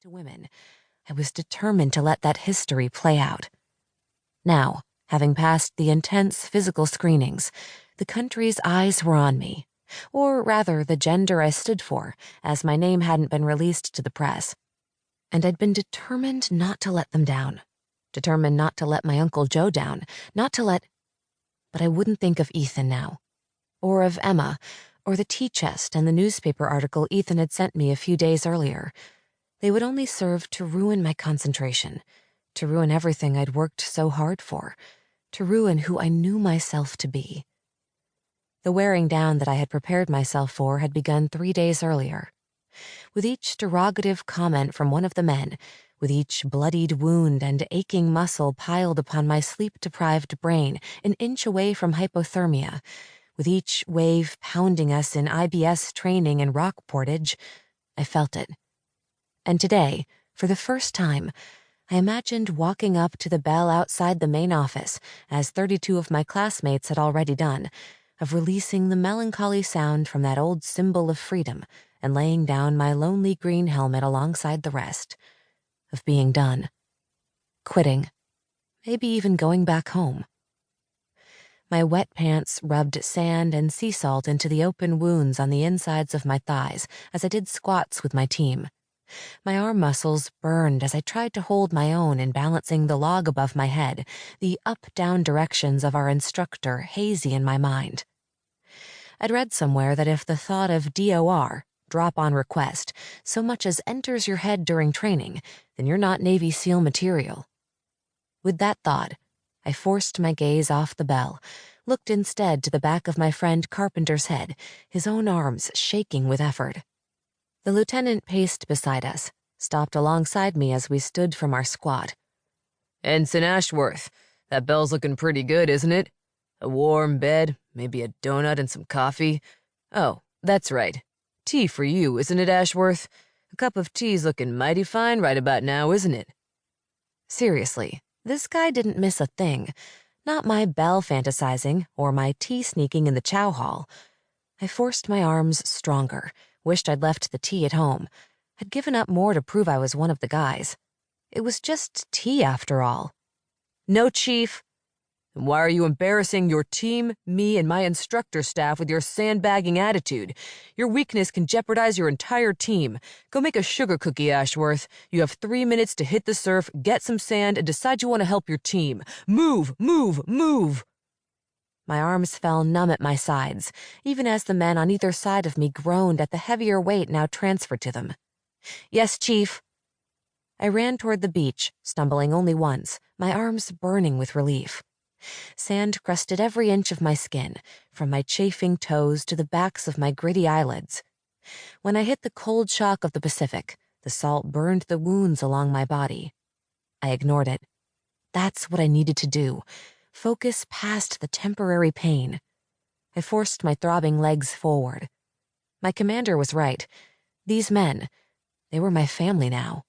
to women, I was determined to let that history play out. Now, having passed the intense physical screenings, the country's eyes were on me, or rather the gender I stood for, as my name hadn't been released to the press. And I'd been determined not to let them down. Determined not to let my Uncle Joe down, not to let... But I wouldn't think of Ethan now. Or of Emma, or the tea chest and the newspaper article Ethan had sent me a few days earlier. They would only serve to ruin my concentration, to ruin everything I'd worked so hard for, to ruin who I knew myself to be. The wearing down that I had prepared myself for had begun 3 days earlier. With each derogative comment from one of the men, with each bloodied wound and aching muscle piled upon my sleep-deprived brain an inch away from hypothermia, with each wave pounding us in IBS training and rock portage, I felt it. And today, for the first time, I imagined walking up to the bell outside the main office, as 32 of my classmates had already done, of releasing the melancholy sound from that old symbol of freedom and laying down my lonely green helmet alongside the rest, of being done, quitting, maybe even going back home. My wet pants rubbed sand and sea salt into the open wounds on the insides of my thighs as I did squats with my team. My arm muscles burned as I tried to hold my own in balancing the log above my head, the up-down directions of our instructor hazy in my mind. I'd read somewhere that if the thought of DOR, drop on request, so much as enters your head during training, then you're not Navy SEAL material. With that thought, I forced my gaze off the bell, looked instead to the back of my friend Carpenter's head, his own arms shaking with effort. The lieutenant paced beside us, stopped alongside me as we stood from our squat. "Ensign Ashworth, that bell's looking pretty good, isn't it? A warm bed, maybe a donut and some coffee. Oh, that's right. Tea for you, isn't it, Ashworth? A cup of tea's looking mighty fine right about now, isn't it?" Seriously, this guy didn't miss a thing. Not my bell fantasizing or my tea sneaking in the chow hall. I forced my arms stronger, wished I'd left the tea at home. I'd given up more to prove I was one of the guys. It was just tea after all. "No, Chief." "Then why are you embarrassing your team, me, and my instructor staff with your sandbagging attitude? Your weakness can jeopardize your entire team. Go make a sugar cookie, Ashworth. You have 3 minutes to hit the surf, get some sand, and decide you want to help your team. Move, move, move." My arms fell numb at my sides, even as the men on either side of me groaned at the heavier weight now transferred to them. "Yes, Chief." I ran toward the beach, stumbling only once, my arms burning with relief. Sand crusted every inch of my skin, from my chafing toes to the backs of my gritty eyelids. When I hit the cold shock of the Pacific, the salt burned the wounds along my body. I ignored it. That's what I needed to do. Focus past the temporary pain. I forced my throbbing legs forward. My commander was right. These men, they were my family now.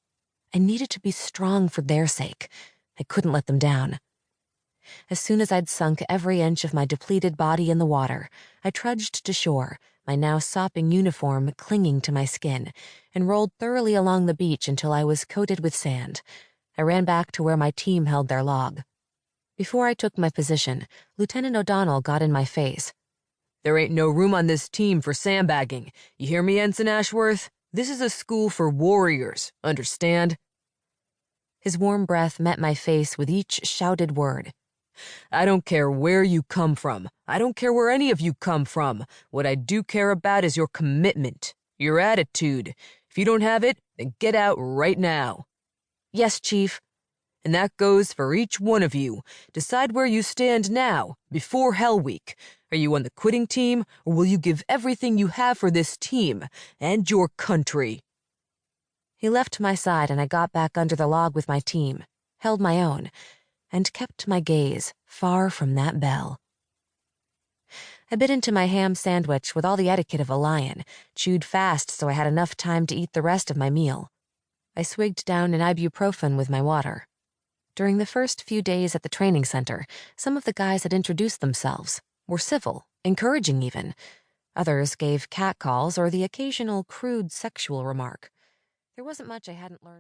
I needed to be strong for their sake. I couldn't let them down. As soon as I'd sunk every inch of my depleted body in the water, I trudged to shore, my now sopping uniform clinging to my skin, and rolled thoroughly along the beach until I was coated with sand. I ran back to where my team held their log. Before I took my position, Lieutenant O'Donnell got in my face. "There ain't no room on this team for sandbagging. You hear me, Ensign Ashworth? This is a school for warriors, understand?" His warm breath met my face with each shouted word. "I don't care where you come from. I don't care where any of you come from. What I do care about is your commitment, your attitude. If you don't have it, then get out right now." "Yes, Chief." "And that goes for each one of you. Decide where you stand now, before Hell Week. Are you on the quitting team, or will you give everything you have for this team and your country?" He left my side and I got back under the log with my team, held my own, and kept my gaze far from that bell. I bit into my ham sandwich with all the etiquette of a lion, chewed fast so I had enough time to eat the rest of my meal. I swigged down an ibuprofen with my water. During the first few days at the training center, some of the guys had introduced themselves, were civil, encouraging even. Others gave catcalls or the occasional crude sexual remark. There wasn't much I hadn't learned.